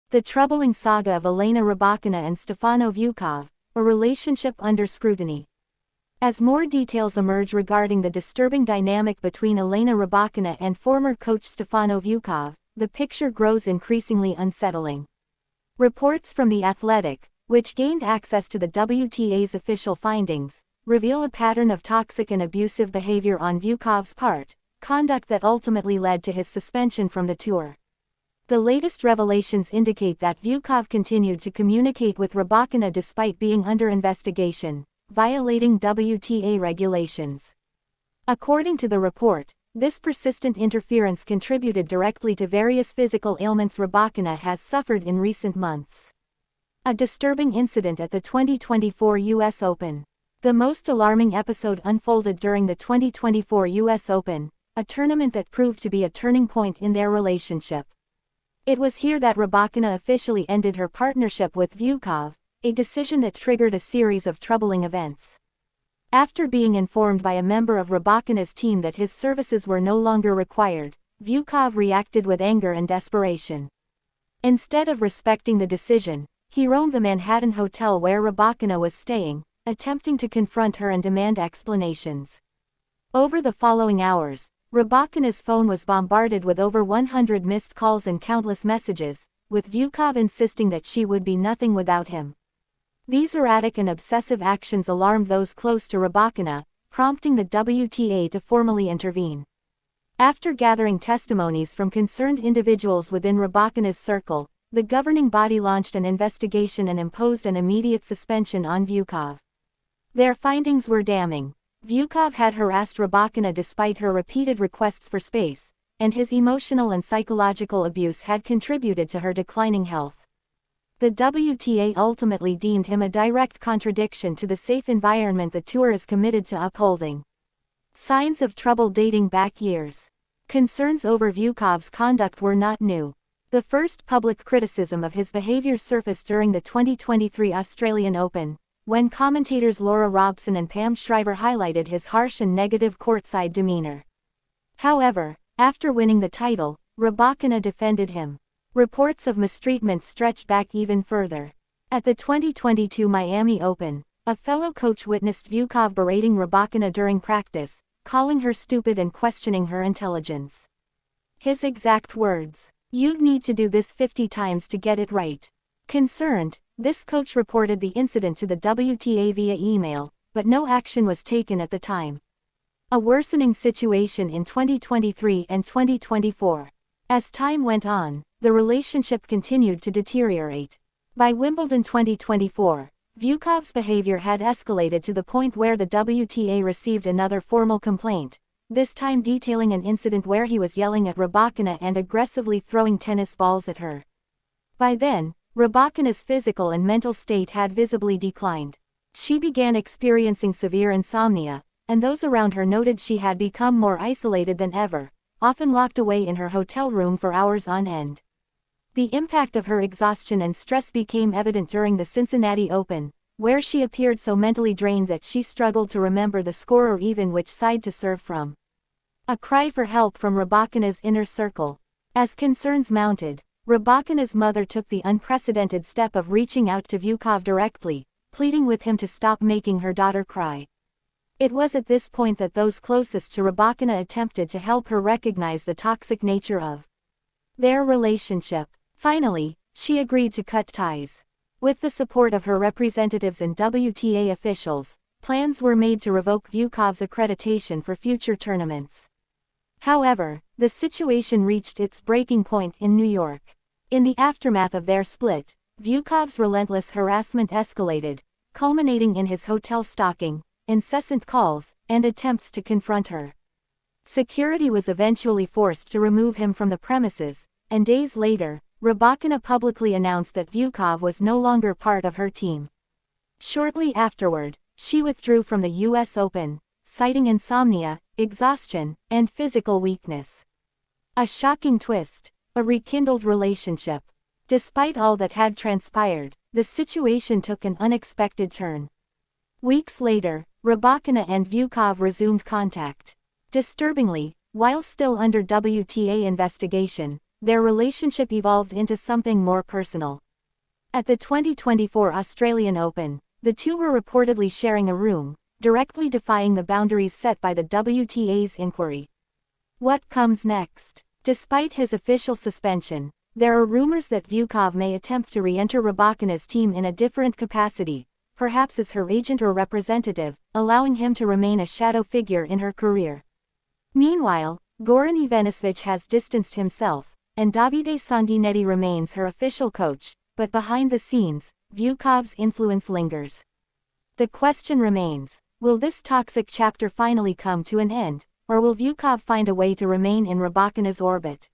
The troubling saga of Elena Rybakina and Stefano Vukov, a relationship under scrutiny. As more details emerge regarding the disturbing dynamic between Elena Rybakina and former coach Stefano Vukov, the picture grows increasingly unsettling. Reports from The Athletic, which gained access to the WTA's official findings, reveal a pattern of toxic and abusive behavior on Vukov's part, conduct that ultimately led to his suspension from the tour. The latest revelations indicate that Vukov continued to communicate with Rybakina despite being under investigation, violating WTA regulations. According to the report, this persistent interference contributed directly to various physical ailments Rybakina has suffered in recent months. A disturbing incident at the 2024 U.S. Open. The most alarming episode unfolded during the 2024 U.S. Open, a tournament that proved to be a turning point in their relationship. It was here that Rybakina officially ended her partnership with Vukov, a decision that triggered a series of troubling events. After being informed by a member of Rybakina's team that his services were no longer required, Vukov reacted with anger and desperation. Instead of respecting the decision, he roamed the Manhattan hotel where Rybakina was staying, attempting to confront her and demand explanations. Over the following hours, Rybakina's phone was bombarded with over 100 missed calls and countless messages, with Vukov insisting that she would be nothing without him. These erratic and obsessive actions alarmed those close to Rybakina, prompting the WTA to formally intervene. After gathering testimonies from concerned individuals within Rybakina's circle, the governing body launched an investigation and imposed an immediate suspension on Vukov. Their findings were damning. Vukov had harassed Rybakina despite her repeated requests for space, and his emotional and psychological abuse had contributed to her declining health. The WTA ultimately deemed him a direct contradiction to the safe environment the tour is committed to upholding. Signs of trouble dating back years. Concerns over Vukov's conduct were not new. The first public criticism of his behavior surfaced during the 2023 Australian Open, when commentators Laura Robson and Pam Shriver highlighted his harsh and negative courtside demeanor. However, after winning the title, Rybakina defended him. Reports of mistreatment stretch back even further. At the 2022 Miami Open, a fellow coach witnessed Vukov berating Rybakina during practice, calling her stupid and questioning her intelligence. His exact words, "You'd need to do this 50 times to get it right." Concerned, this coach reported the incident to the WTA via email, but no action was taken at the time. A worsening situation in 2023 and 2024. As time went on, the relationship continued to deteriorate. By Wimbledon 2024, Vukov's behavior had escalated to the point where the WTA received another formal complaint, this time detailing an incident where he was yelling at Rybakina and aggressively throwing tennis balls at her. By then, Rybakina's physical and mental state had visibly declined. She began experiencing severe insomnia, and those around her noted she had become more isolated than ever, often locked away in her hotel room for hours on end. The impact of her exhaustion and stress became evident during the Cincinnati Open, where she appeared so mentally drained that she struggled to remember the score or even which side to serve from. A cry for help from Rybakina's inner circle. As concerns mounted, Rybakina's mother took the unprecedented step of reaching out to Vukov directly, pleading with him to stop making her daughter cry. It was at this point that those closest to Rybakina attempted to help her recognize the toxic nature of their relationship. Finally, she agreed to cut ties. With the support of her representatives and WTA officials, plans were made to revoke Vukov's accreditation for future tournaments. However, the situation reached its breaking point in New York. In the aftermath of their split, Vukov's relentless harassment escalated, culminating in his hotel stalking, incessant calls, and attempts to confront her. Security was eventually forced to remove him from the premises, and days later, Rybakina publicly announced that Vukov was no longer part of her team. Shortly afterward, she withdrew from the U.S. Open, citing insomnia, exhaustion, and physical weakness. A shocking twist. A rekindled relationship. Despite all that had transpired, the situation took an unexpected turn. Weeks later, Rybakina and Vukov resumed contact. Disturbingly, while still under WTA investigation, their relationship evolved into something more personal. At the 2024 Australian Open, the two were reportedly sharing a room, directly defying the boundaries set by the WTA's inquiry. What comes next? Despite his official suspension, there are rumors that Vukov may attempt to re-enter Rybakina's team in a different capacity, perhaps as her agent or representative, allowing him to remain a shadow figure in her career. Meanwhile, Goran Ivanisevic has distanced himself, and Davide Sanguinetti remains her official coach, but behind the scenes, Vukov's influence lingers. The question remains, will this toxic chapter finally come to an end, or will Vukov find a way to remain in Rybakina's orbit?